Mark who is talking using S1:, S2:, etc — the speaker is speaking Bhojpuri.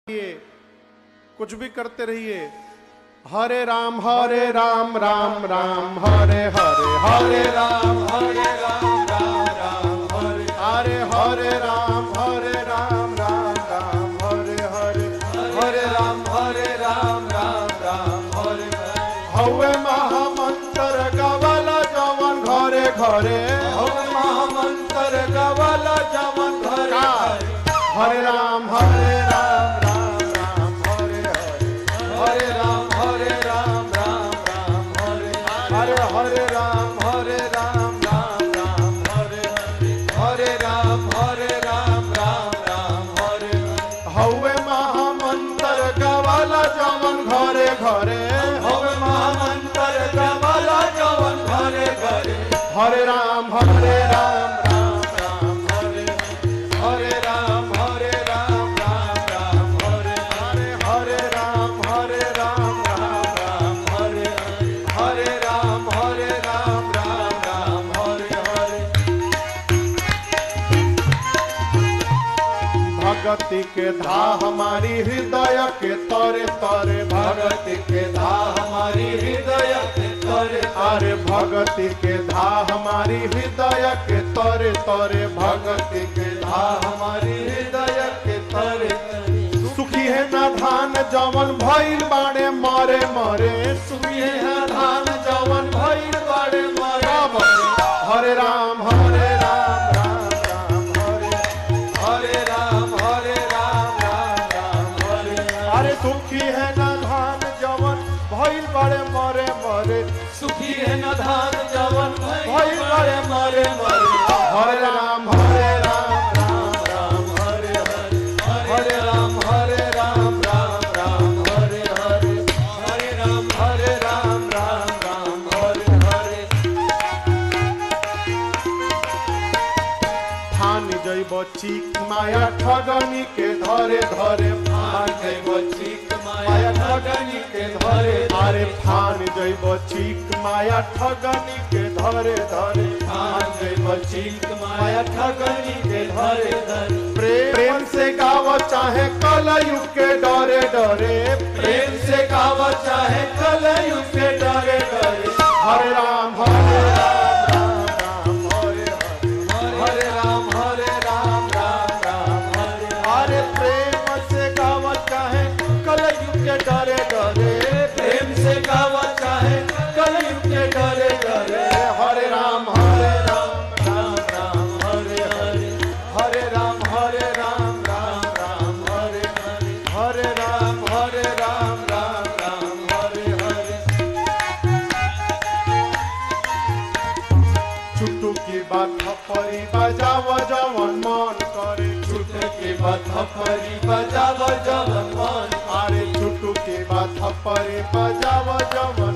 S1: कुछ भी करते रहिए। हरे राम राम राम हरे हरे, हरे राम राम राम हरे हरे राम राम राम हरे हरे, हरे राम राम राम हरे हवे महामंत्र गवाला जवन घरे घरे, हवे महामंत्र गवाला जवन घरे घरे, हरे राम राम हरे राम राम राम हरे हरे राम राम हरे हरे राम राम हरे हवे महामंत्र गवाला जवन घरे घरे, हवे महामंत्र गवाला जवन घरे घरे, हरे राम राम हरे हरे राम राम हरे हरे राम राम हरे हरे राम राम हरे हरे। भगति के धा हमारी हृदय के तरे तरे, भगति के धा हमारी हृदय के तरे, अरे भगति के धा हमारी हृदय के तरे तरे, भगति के धा हमारी हृदय के तरे तरे। सुखी है ना धान जवन भइल बाड़े मरे मरे, सुखी है ना धान जवन भइल बाड़े मरे मरे, हरे राम राम हरे हरे राम राम हरे। अरे सुखी है ना धान जवन भइल बाड़े मरे मरे, सुखी है ना धान जवन भइल बाड़े मरे मरे, हरे राम राम हरे हरे राम राम हरे हरे, हरे राम राम हरे हरे। ठान जैब चिक माया ठगनी के धरे धरे, ठान जैब चिक माया ठगनी के धरे, अरे ठान जैब चिक माया ठगनी के धरे धरे, ठान जैब चिक माया ठगनी के धरे धरे। प्रेम से गाव चाहे कलयुग के डरे डरे, प्रेम से गाव चाहे कलयुग के डरे डरे, हरे राम हरे राम हरे हरे प्रेम से गाव चाहे कलयुग के डरे डरे, प्रेम से गाव चाहे कलयुग के डरे डरे, हरे राम राम हरे हरे, हरे राम राम हरे हरे राम राम हरे हरे। छुट्टू की बात परी बजाव जवन मन करे, छुट्टू की बात परी बजाव जवन मन, अरे छुट्टू की बात परी बजाव जवन